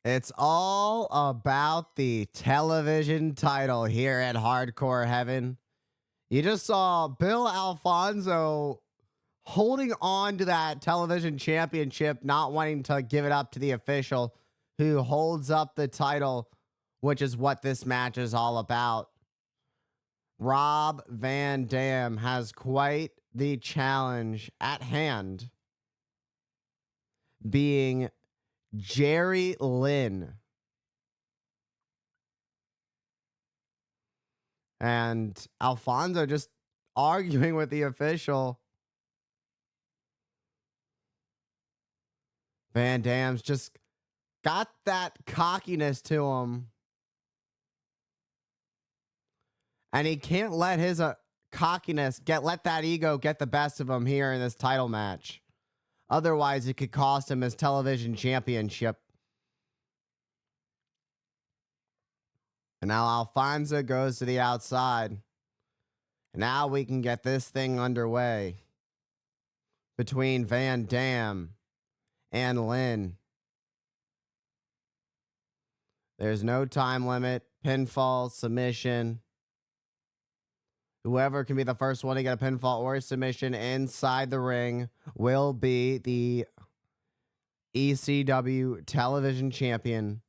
It's all about the television title here at Hardcore Heaven. You just saw Bill Alfonso holding on to that television championship, not wanting to give it up to the official who holds up the title, which is what this match is all about. Rob Van Dam has quite the challenge at hand, being Jerry Lynn. And Alfonso just arguing with the official. Van Dam's just got that cockiness to him. And he can't let his cockiness let that ego get the best of him here in this title match. Otherwise, it could cost him his television championship. And now Alfonso goes to the outside. Now we can get this thing underway between Van Dam and Lynn. There's no time limit, pinfall, submission. Whoever can be the first one to get a pinfall or a submission inside the ring will be the ECW television champion.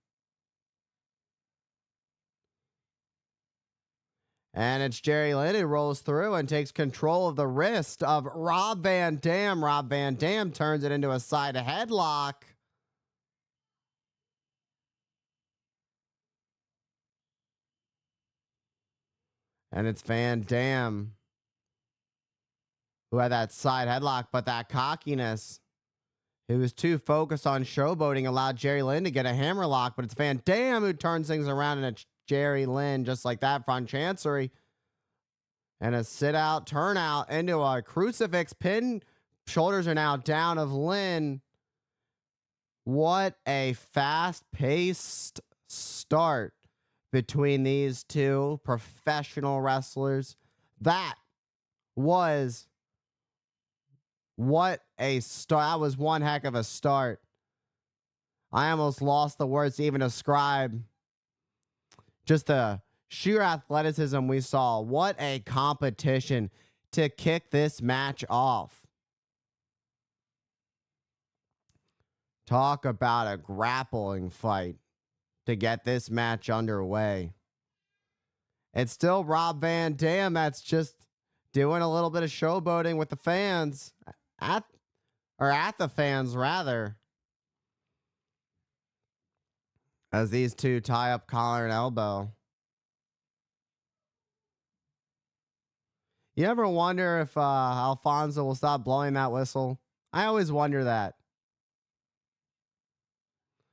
And it's Jerry Lynn who rolls through and takes control of the wrist of Rob Van Dam. Rob Van Dam turns it into a side headlock. And it's Van Dam who had that side headlock, but that cockiness. He was too focused on showboating, allowed Jerry Lynn to get a hammerlock, but it's Van Dam who turns things around, and it's Jerry Lynn just like that from Chancery. And a sit out, turn out into a crucifix pin. Shoulders are now down of Lynn. What a fast-paced start between these two professional wrestlers. That was that was one heck of a start. I almost lost the words to even describe just the sheer athleticism we saw. What a competition to kick this match off. Talk about a grappling fight to get this match underway. It's still Rob Van Dam that's just doing a little bit of showboating with the fans. At the fans, rather. As these two tie up collar and elbow. You ever wonder if Alfonso will stop blowing that whistle? I always wonder that.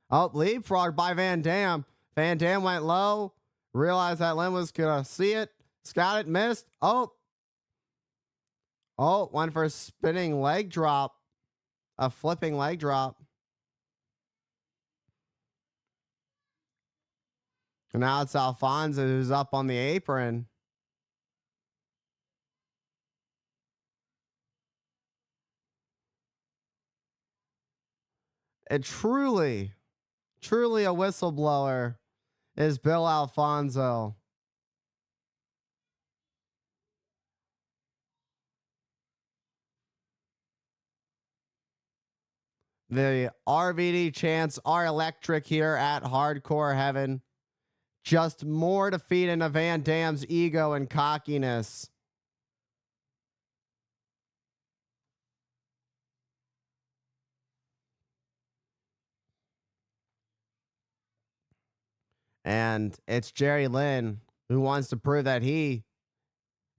Oh, leapfrog by Van Dam. Van Dam went low. Realized that Lynn was going to see it. Scout it, missed. Oh, went for a spinning leg drop. A flipping leg drop. And now it's Alfonso who's up on the apron. It truly a whistleblower is Bill Alfonso. The RVD chants are electric here at Hardcore Heaven. Just more to feed into Van Dam's ego and cockiness. And it's Jerry Lynn who wants to prove that he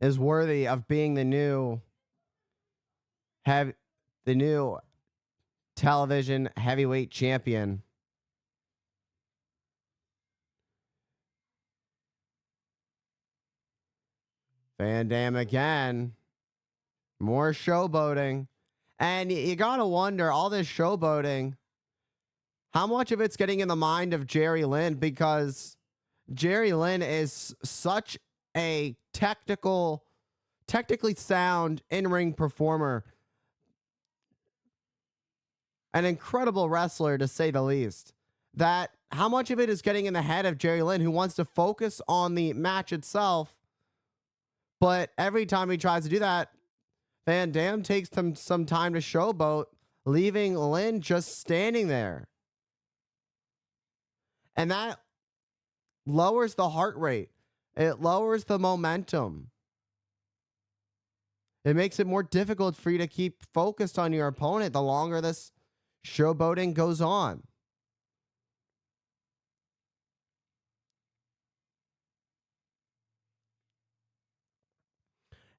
is worthy of being the new television heavyweight champion. Van Dam again. More showboating. And you got to wonder, all this showboating, how much of it's getting in the mind of Jerry Lynn? Because Jerry Lynn is such a technically sound in-ring performer. An incredible wrestler, to say the least. That how much of it is getting in the head of Jerry Lynn, who wants to focus on the match itself, but every time he tries to do that, Van Dam takes some time to showboat, leaving Lynn just standing there. And that lowers the heart rate. It lowers the momentum. It makes it more difficult for you to keep focused on your opponent the longer this showboating goes on.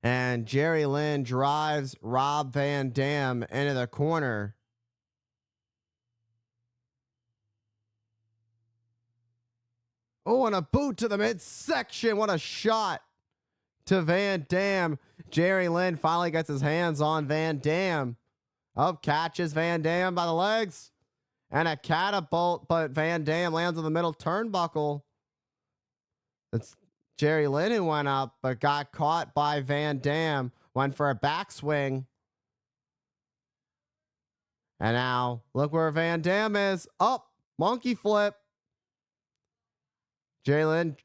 And Jerry Lynn drives Rob Van Dam into the corner. Oh, and a boot to the midsection. What a shot to Van Dam. Jerry Lynn finally gets his hands on Van Dam. Up, catches Van Dam by the legs. And a catapult, but Van Dam lands on the middle turnbuckle. It's Jerry Lynn who went up, but got caught by Van Dam. Went for a backswing. And now, look where Van Dam is. Up, monkey flip. Jerry Lynn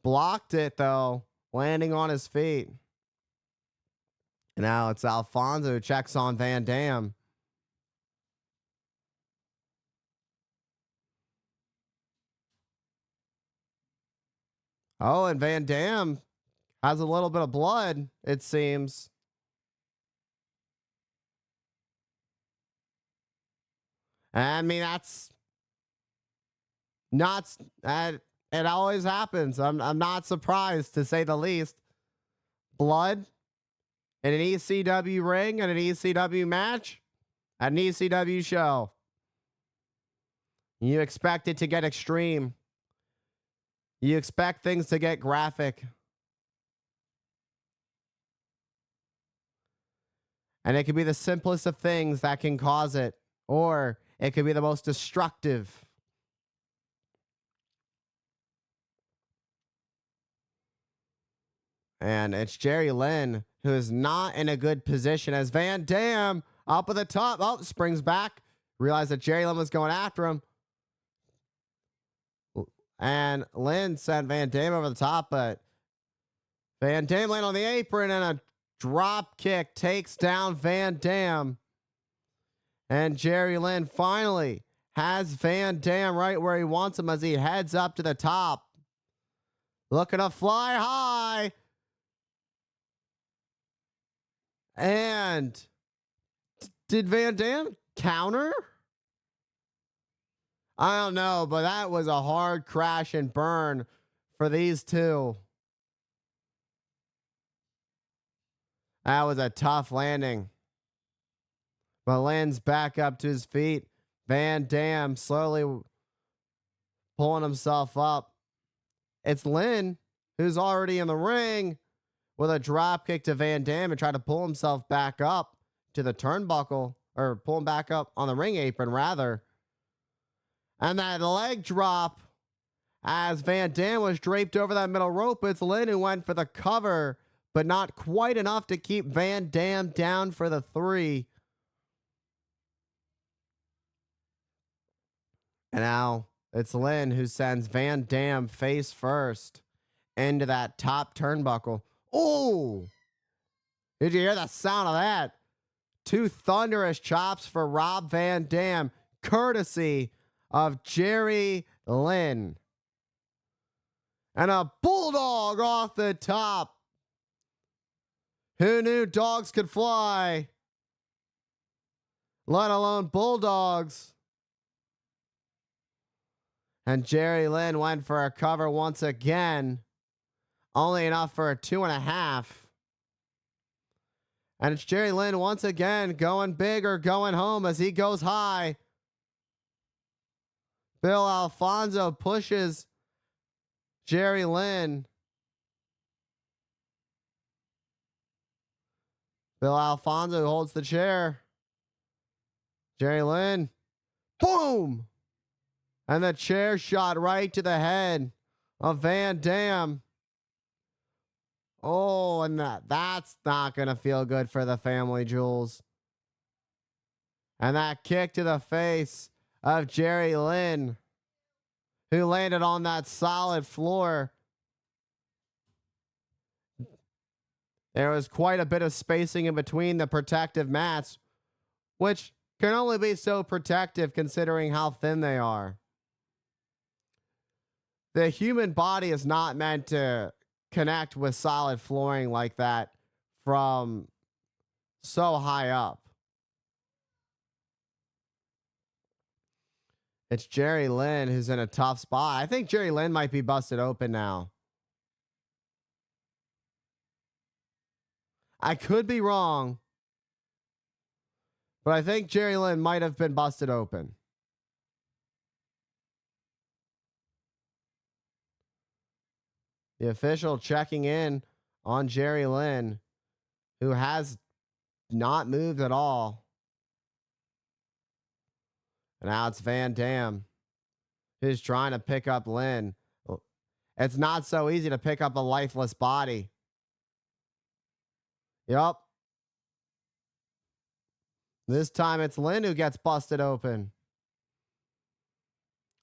blocked it, though, landing on his feet. And now it's Alfonso who checks on Van Dam. Oh, and Van Dam has a little bit of blood, it seems. I mean, that's not. It always happens. I'm not surprised, to say the least. Blood in an ECW ring and an ECW match at an ECW show. You expect it to get extreme. You expect things to get graphic. And it could be the simplest of things that can cause it, or it could be the most destructive. And it's Jerry Lynn who is not in a good position as Van Dam up at the top. Oh, springs back. Realized that Jerry Lynn was going after him. And Lynn sent Van Dam over the top, but Van Dam landed on the apron and a drop kick takes down Van Dam. And Jerry Lynn finally has Van Dam right where he wants him as he heads up to the top. Looking to fly high. And did Van Dam counter? I don't know, but that was a hard crash and burn for these two. That was a tough landing. But Lynn's back up to his feet. Van Dam slowly pulling himself up. It's Lynn who's already in the ring with a drop kick to Van Dam and try to pull himself back up to the turnbuckle, or pull him back up on the ring apron, rather. And that leg drop as Van Dam was draped over that middle rope. It's Lynn who went for the cover, but not quite enough to keep Van Dam down for the 3. And now it's Lynn who sends Van Dam face first into that top turnbuckle. Oh! Did you hear the sound of that? 2 thunderous chops for Rob Van Dam, courtesy of Jerry Lynn. And a bulldog off the top. Who knew dogs could fly? Let alone bulldogs. And Jerry Lynn went for a cover once again. Only enough for a 2.5. And it's Jerry Lynn once again going big or going home as he goes high. Bill Alfonso pushes Jerry Lynn. Bill Alfonso holds the chair. Jerry Lynn. Boom! And the chair shot right to the head of Van Dam. Oh, and that's not going to feel good for the family jewels. And that kick to the face of Jerry Lynn. who landed on that solid floor. There was quite a bit of spacing in between the protective mats, which can only be so protective considering how thin they are. The human body is not meant to connect with solid flooring like that from so high up. It's Jerry Lynn who's in a tough spot. I think Jerry Lynn might be busted open now. I could be wrong, but I think Jerry Lynn might have been busted open. The official checking in on Jerry Lynn, who has not moved at all. And now it's Van Dam, who's trying to pick up Lynn. It's not so easy to pick up a lifeless body. Yup. This time it's Lynn who gets busted open.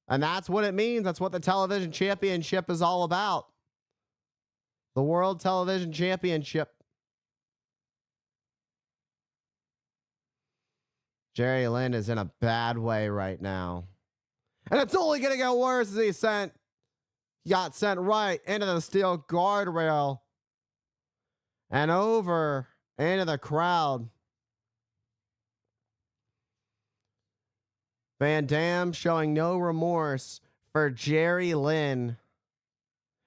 And that's what it means. That's what the television championship is all about. The World Television Championship. Jerry Lynn is in a bad way right now. And it's only going to get worse as he got sent right into the steel guardrail and over into the crowd. Van Dam showing no remorse for Jerry Lynn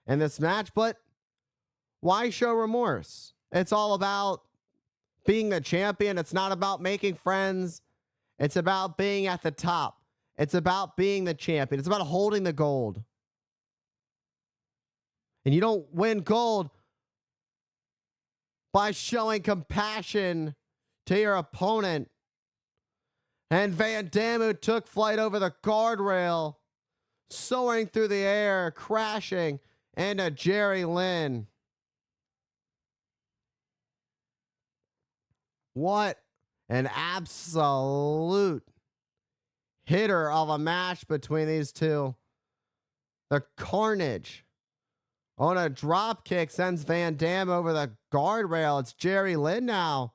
in this match, but why show remorse? It's all about being the champion. It's not about making friends. It's about being at the top. It's about being the champion. It's about holding the gold. And you don't win gold by showing compassion to your opponent. And Van Dam, who took flight over the guardrail, soaring through the air, crashing into Jerry Lynn. What an absolute hitter of a match between these two. The carnage on a drop kick sends Van Dam over the guardrail. It's Jerry Lynn now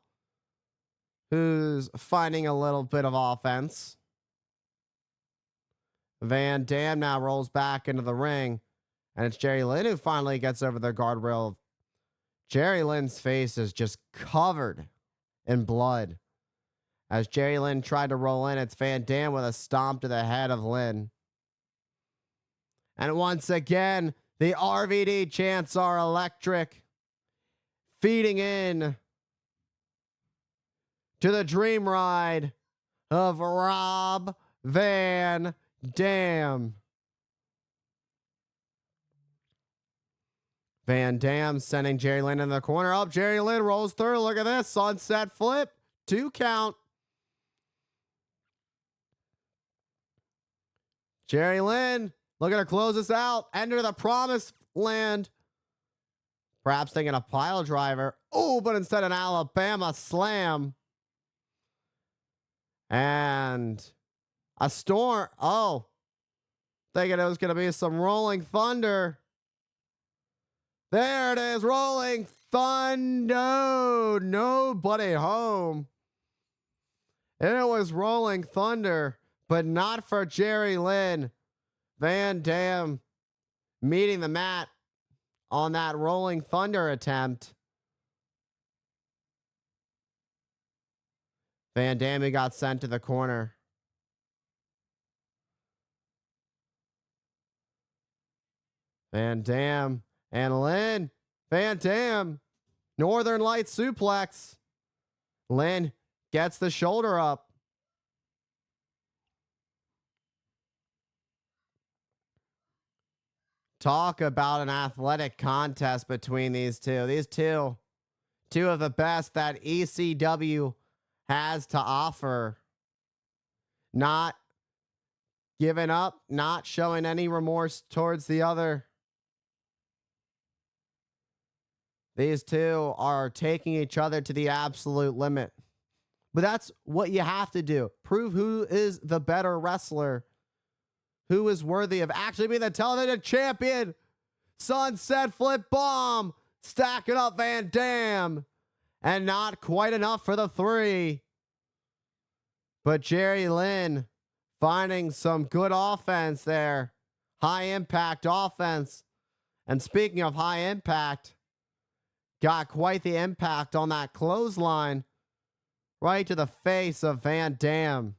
who's finding a little bit of offense. Van Dam now rolls back into the ring, and it's Jerry Lynn who finally gets over the guardrail. Jerry Lynn's face is just covered in blood. As Jerry Lynn tried to roll in, it's Van Dam with a stomp to the head of Lynn. And once again, the RVD chants are electric, feeding in to the dream ride of Rob Van Dam. Van Dam sending Jerry Lynn in the corner. Up, Jerry Lynn rolls through. Look at this. Sunset flip. 2 count. Jerry Lynn looking to close us out. Enter the promised land. Perhaps thinking a pile driver. Oh, but instead an Alabama slam. And a storm. Oh, thinking it was going to be some rolling thunder. There it is, rolling thunder. Nobody home. It was rolling thunder, but not for Jerry Lynn. Van Dam meeting the mat on that rolling thunder attempt. Van Dam got sent to the corner. Van Dam and Lynn. Van Dam. Northern Light suplex. Lynn gets the shoulder up. Talk about an athletic contest between these two. These two of the best that ECW has to offer. Not giving up, not showing any remorse towards the other. These two are taking each other to the absolute limit. But that's what you have to do. Prove who is the better wrestler. who is worthy of actually being the television champion. Sunset flip bomb. Stacking up Van Dam. And not quite enough for the 3. But Jerry Lynn finding some good offense there. High impact offense. And speaking of high impact, got quite the impact on that clothesline. Right to the face of Van Dam.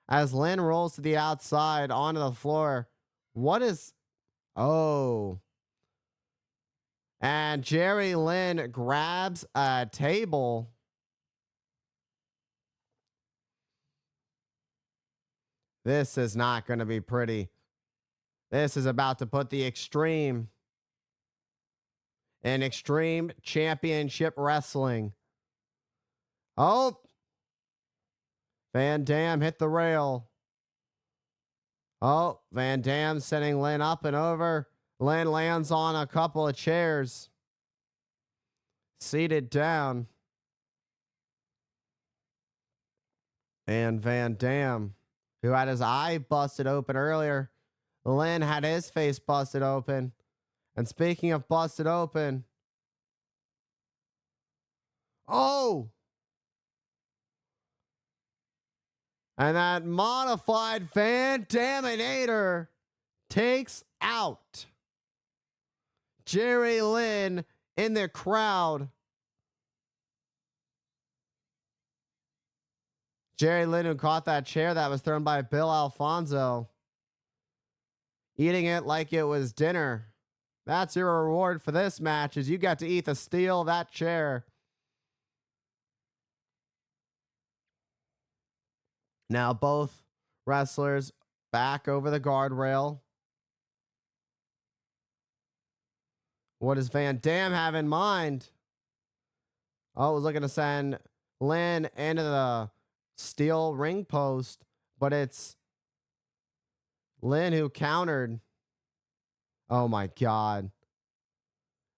As Lynn rolls to the outside onto the floor. What is... Oh. And Jerry Lynn grabs a table. This is not going to be pretty. This is about to put the Extreme in Extreme Championship Wrestling. Oh. Van Dam hit the rail. Oh, Van Dam sending Lynn up and over. Lynn lands on a couple of chairs. Seated down. And Van Dam, who had his eye busted open earlier, Lynn had his face busted open. And speaking of busted open. Oh! And that modified Van Daminator takes out Jerry Lynn in the crowd. Jerry Lynn, who caught that chair that was thrown by Bill Alfonso, eating it like it was dinner. That's your reward for this match, is you got to eat the steel of that chair. Now both wrestlers back over the guardrail. What does Van Dam have in mind? Oh, was looking to send Lynn into the steel ring post, but it's Lynn who countered. Oh my God.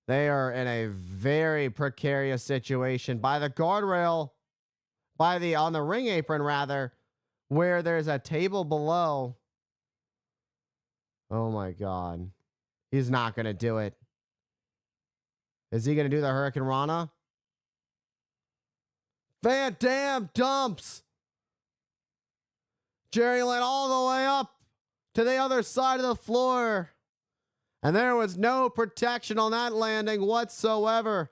They are in a very precarious situation by the guardrail, on the ring apron rather, where there's a table below. Oh my God. He's not going to do it. Is he going to do the Hurricane Rana? Van Dam dumps Jerry Lynn all the way up to the other side of the floor. And there was no protection on that landing whatsoever.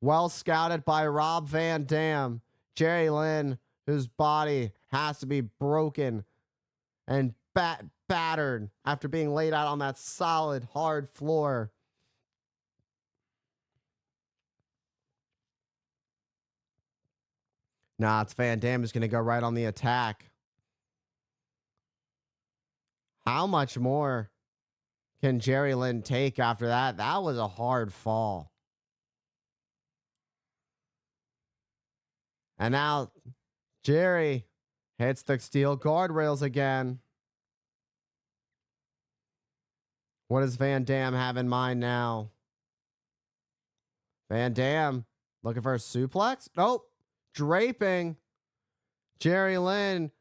Well scouted by Rob Van Dam. Jerry Lynn, whose body has to be broken and battered after being laid out on that solid, hard floor. Nah, it's Van Dam who's going to go right on the attack. How much more can Jerry Lynn take after that? That was a hard fall. And now Jerry hits the steel guardrails again. What does Van Dam have in mind now? Van Dam looking for a suplex? Nope. Draping Jerry Lynn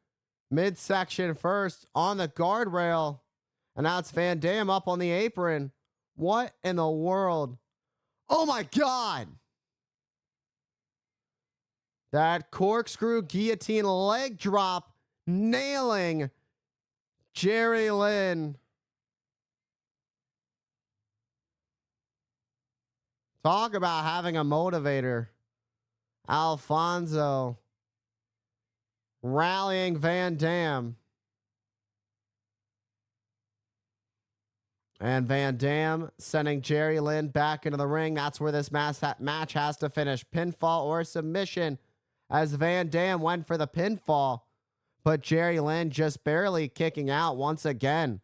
midsection first on the guardrail. And now it's Van Dam up on the apron. What in the world? Oh my God. That corkscrew guillotine leg drop nailing Jerry Lynn. Talk about having a motivator. Alfonso rallying Van Dam. And Van Dam sending Jerry Lynn back into the ring. That's where this match has to finish. Pinfall or submission, as Van Dam went for the pinfall. But Jerry Lynn just barely kicking out once again.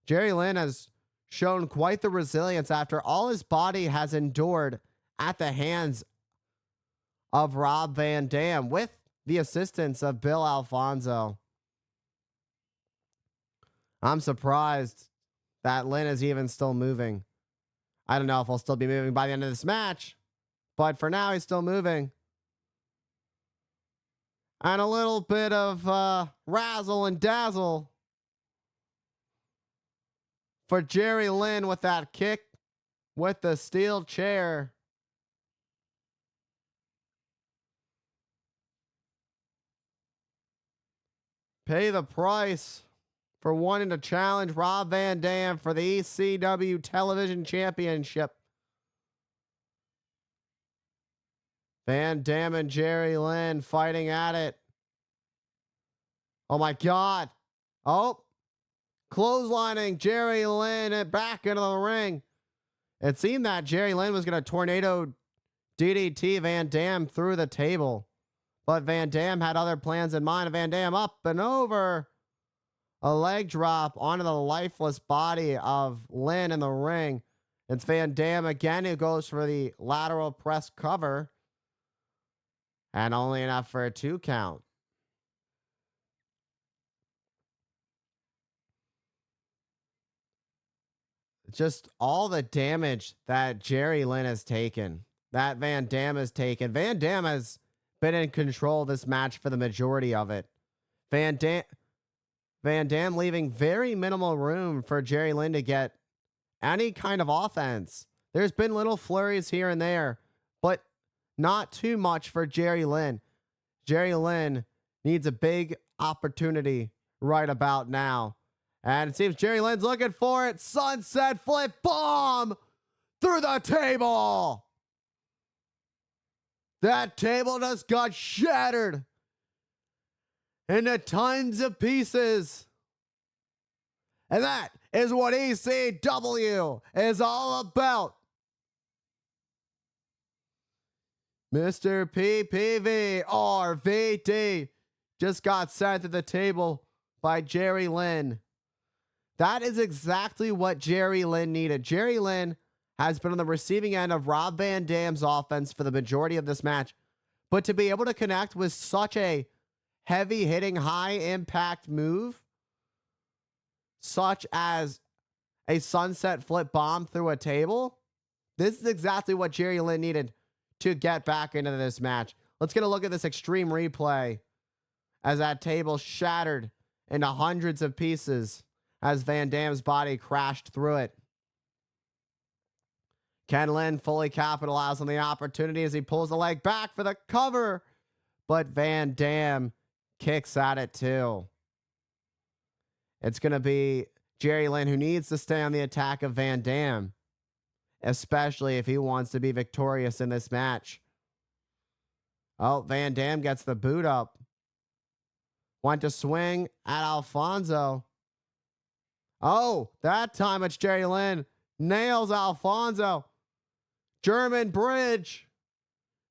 Jerry Lynn has shown quite the resilience after all his body has endured at the hands of Rob Van Dam with the assistance of Bill Alfonso. I'm surprised that Lynn is even still moving. I don't know if he'll still be moving by the end of this match, but for now he's still moving. And a little bit of razzle and dazzle for Jerry Lynn with that kick with the steel chair. Pay the price for wanting to challenge Rob Van Dam for the ECW Television Championship. Van Dam and Jerry Lynn fighting at it. Oh my God. Oh, clotheslining Jerry Lynn back into the ring. It seemed that Jerry Lynn was going to tornado DDT Van Dam through the table. But Van Dam had other plans in mind. Van Dam up and over. A leg drop onto the lifeless body of Lynn in the ring. It's Van Dam again who goes for the lateral press cover. And only enough for a 2 count. Just all the damage that Jerry Lynn has taken, that Van Dam has taken. Van Dam has been in control of this match for the majority of it. Van Dam leaving very minimal room for Jerry Lynn to get any kind of offense. There's been little flurries here and there, but not too much for Jerry Lynn. Jerry Lynn needs a big opportunity right about now. And it seems Jerry Lynn's looking for it. Sunset flip bomb through the table. That table just got shattered into tons of pieces. And that is what ECW is all about. Mr. PPV RVD just got sent to the table by Jerry Lynn. That is exactly what Jerry Lynn needed. Jerry Lynn has been on the receiving end of Rob Van Dam's offense for the majority of this match. But to be able to connect with such a heavy-hitting, high-impact move, such as a sunset flip bomb through a table, this is exactly what Jerry Lynn needed to get back into this match. Let's get a look at this extreme replay as that table shattered into hundreds of pieces as Van Dam's body crashed through it. Ken Lynn fully capitalized on the opportunity as he pulls the leg back for the cover, but Van Dam kicks at it too. It's going to be Jerry Lynn who needs to stay on the attack of Van Dam, especially if he wants to be victorious in this match. Oh, Van Dam gets the boot up. Went to swing at Alfonso. Oh, that time it's Jerry Lynn. Nails Alfonso. German bridge.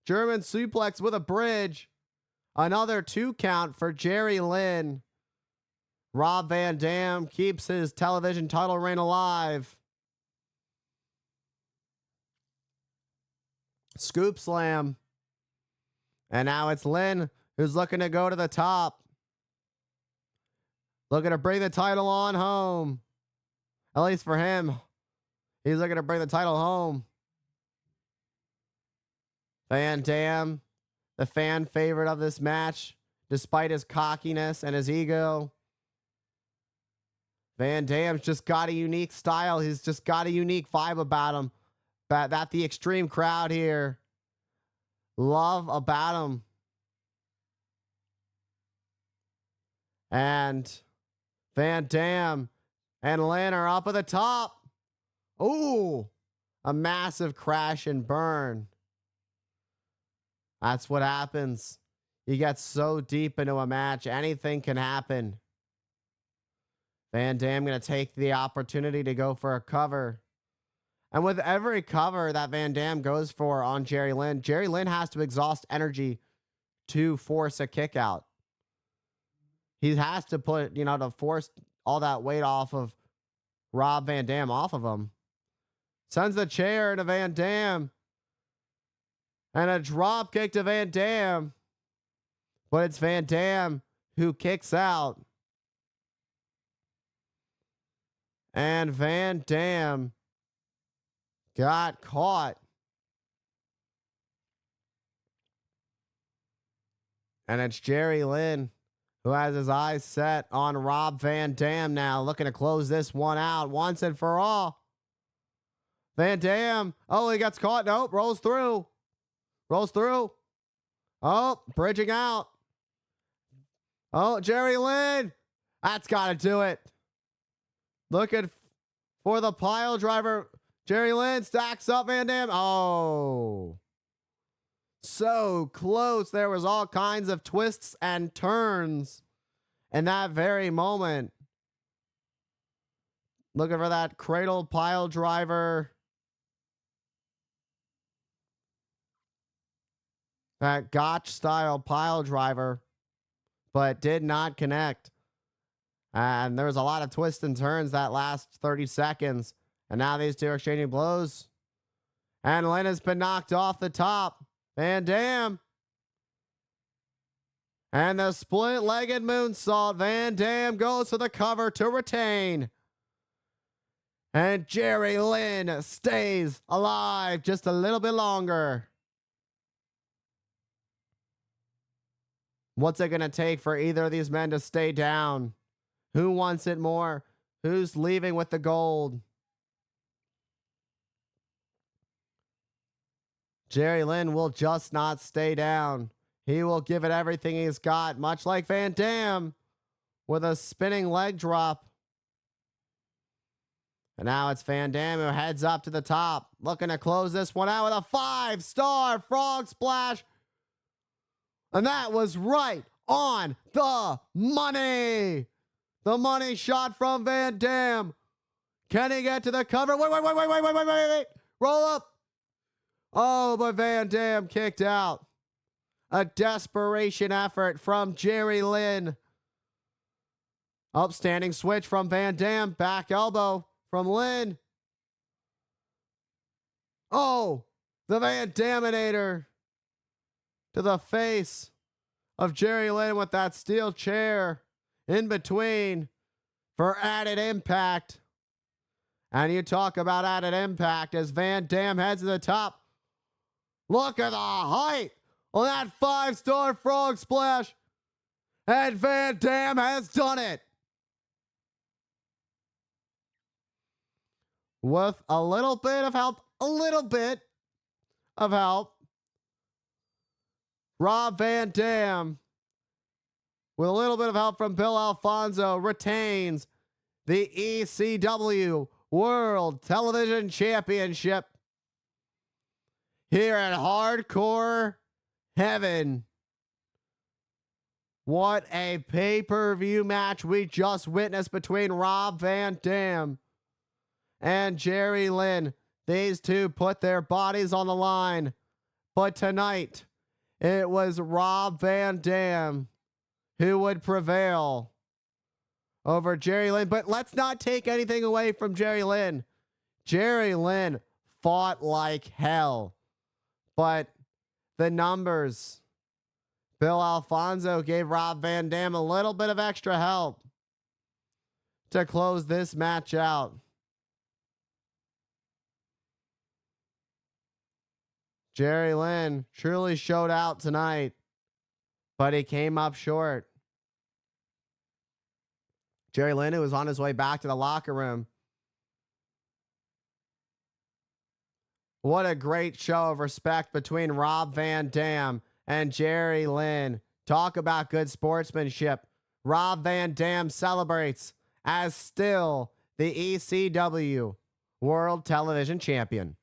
German suplex with a bridge. Another 2 count for Jerry Lynn. Rob Van Dam keeps his television title reign alive. Scoop slam. And now it's Lynn who's looking to go to the top. Looking to bring the title on home. At least for him. He's looking to bring the title home. Van Dam, the fan favorite of this match, despite his cockiness and his ego. Van Dam's just got a unique style. He's just got a unique vibe about him. That the extreme crowd here love about him. And Van Dam and Lynn are up at the top. Ooh, a massive crash and burn. That's what happens. You get so deep into a match, anything can happen. Van Dam going to take the opportunity to go for a cover. And with every cover that Van Dam goes for on Jerry Lynn has to exhaust energy to force a kick out. He has to put, to force all that weight off of Rob Van Dam off of him. Sends the chair to Van Dam. And a drop kick to Van Dam. But it's Van Dam who kicks out. And Van Dam got caught. And it's Jerry Lynn who has his eyes set on Rob Van Dam now, looking to close this one out once and for all. Van Dam. Oh, he gets caught. Nope. Rolls through. Rolls through. Oh, bridging out. Oh, Jerry Lynn. That's got to do it. Looking for the pile driver. Jerry Lynn stacks up Van Dam. Oh. So close. There was all kinds of twists and turns in that very moment. Looking for that cradle pile driver. That Gotch style pile driver, but did not connect. And there was a lot of twists and turns that last 30 seconds. And now these two are exchanging blows. And Lynn has been knocked off the top. Van Dam. And the split-legged moonsault. Van Dam goes for the cover to retain. And Jerry Lynn stays alive just a little bit longer. What's it going to take for either of these men to stay down? Who wants it more? Who's leaving with the gold? Jerry Lynn will just not stay down. He will give it everything he's got, much like Van Dam with a spinning leg drop. And now it's Van Dam who heads up to the top, looking to close this one out with a 5-star frog splash. And that was right on the money. The money shot from Van Dam. Can he get to the cover? Wait. Roll up. Oh, but Van Dam kicked out. A desperation effort from Jerry Lynn. Upstanding switch from Van Dam. Back elbow from Lynn. Oh, the Van Daminator to the face of Jerry Lynn with that steel chair in between for added impact. And you talk about added impact as Van Dam heads to the top. Look at the height on that 5-star frog splash. And Van Dam has done it. With a little bit of help, Rob Van Dam, with a little bit of help from Bill Alfonso, retains the ECW World Television Championship here at Hardcore Heaven. What a pay-per-view match we just witnessed between Rob Van Dam and Jerry Lynn. These two put their bodies on the line. But tonight, it was Rob Van Dam who would prevail over Jerry Lynn. But let's not take anything away from Jerry Lynn. Jerry Lynn fought like hell. But the numbers, Bill Alfonso gave Rob Van Dam a little bit of extra help to close this match out. Jerry Lynn truly showed out tonight, but he came up short. Jerry Lynn, who was on his way back to the locker room. What a great show of respect between Rob Van Dam and Jerry Lynn. Talk about good sportsmanship. Rob Van Dam celebrates as still the ECW World Television Champion.